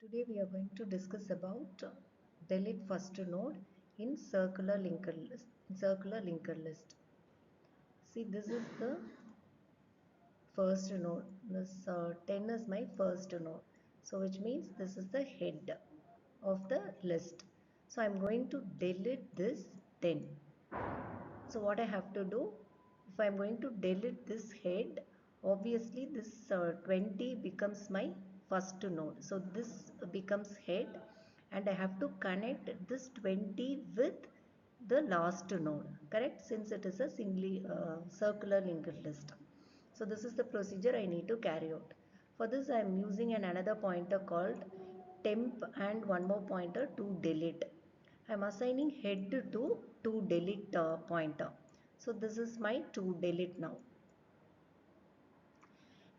Today we are going to discuss about delete first node in circular linker list. See, this is the first node. This 10 is my first node. So which means this is the head of the list. So I'm going to delete this 10. So what I have to do, if I'm going to delete this head, obviously this 20 becomes my first node. So this becomes head and I have to connect this 20 with the last node, correct? Since it is a circular linked list. So this is the procedure I need to carry out. For this I am using another pointer called temp and one more pointer to delete. I am assigning head to delete pointer. So this is my to delete now.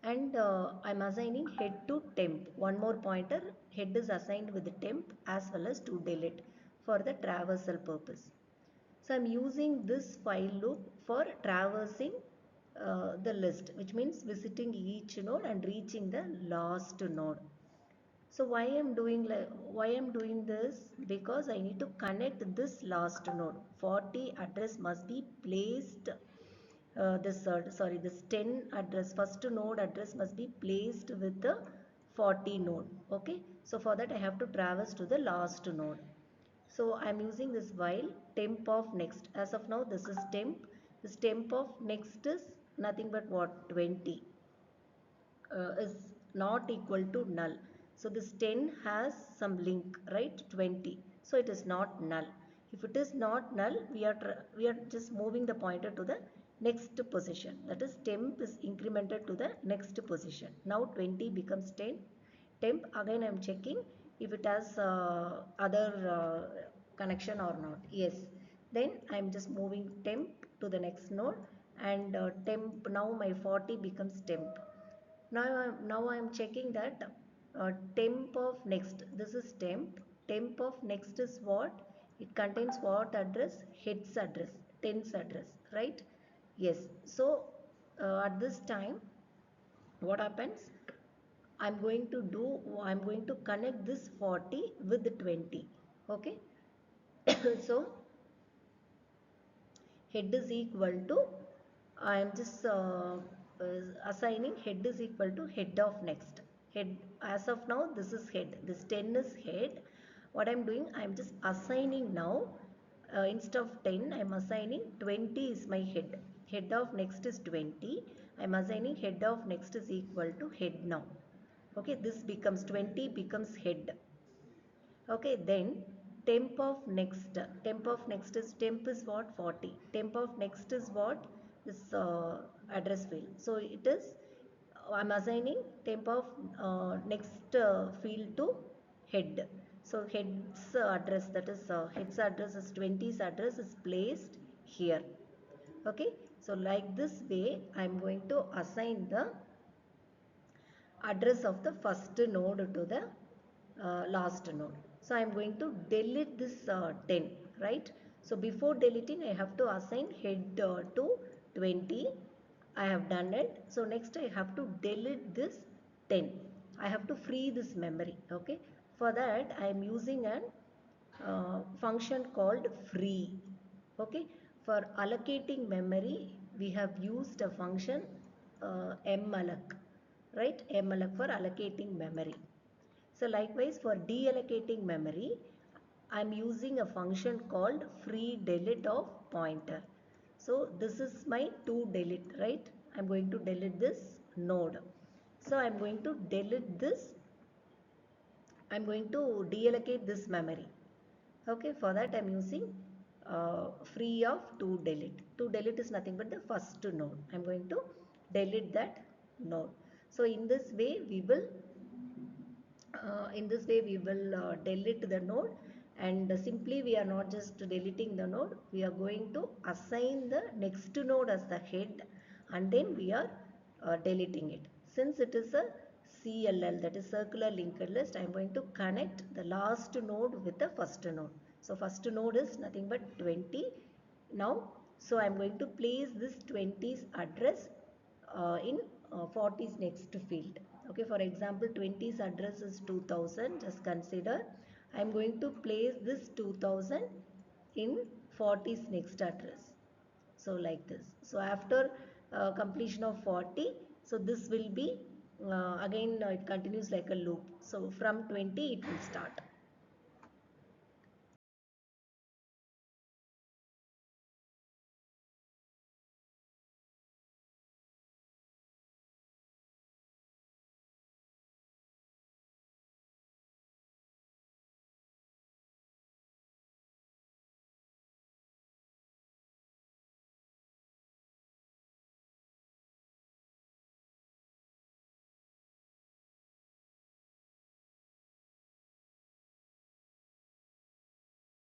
And I am assigning head to temp. One more pointer, head is assigned with the temp as well as to delete for the traversal purpose. So I am using this while loop for traversing the list, which means visiting each node and reaching the last node. So why I'm doing this? Because I need to connect this last node. 40 address must be placed. This 10 address, first node address must be placed with the 40 node. Okay. So for that I have to traverse to the last node. So I'm using this while temp of next. As of now, this is temp. This temp of next is nothing but what? 20 is not equal to null. So this 10 has some link, right? 20. So it is not null. If it is not null, we are just moving the pointer to the next position. That is temp is incremented to the next position. Now 20 becomes 10. Temp again I am checking if it has other connection or not. Yes. Then I am just moving temp to the next node and temp now my 40 becomes temp. Now I am checking that temp of next. This is temp. Temp of next is what? It contains what address? Head's address, 10's address, right? Yes. So at this time, what happens? I'm going to connect this 40 with the 20. Okay. So head is equal to, I am just assigning head is equal to head of next. Head, as of now this is head, this 10 is head. What I am doing, I am just assigning now, instead of 10 I am assigning 20 is my head. Head of next is 20. I am assigning head of next is equal to head now. Okay, this becomes 20 becomes head. Okay, then temp of next is temp is what? 40. Temp of next is what? This address field. So it is, I'm assigning temp of next field to head. So head's address, that is head's address is 20's address is placed here. Okay, so like this way I'm going to assign the address of the first node to the last node. So I am going to delete this 10, right? So before deleting I have to assign head to 20. I have done it. So next I have to delete this 10. I have to free this memory. Okay. For that I am using an function called free. Okay. For allocating memory we have used a function malloc, right? Malloc for allocating memory. So likewise for deallocating memory, I am using a function called free delete of pointer. So this is my to delete, right? I am going to delete this node. So I am going to delete this, I am going to deallocate this memory. Okay, for that I am using free of to delete. To delete is nothing but the first node. I am going to delete that node. So in this way we will delete the node, and simply we are not just deleting the node, we are going to assign the next node as the head, and then we are deleting it. Since it is a CLL, that is circular linked list, I am going to connect the last node with the first node. So first node is nothing but 20 now. So I am going to place this 20's address in 40's next field. Okay, for example, 20's address is 2000. Just consider I am going to place this 2000 in 40's next address. So like this. So after completion of 40, so this will be again it continues like a loop. So from 20 it will start.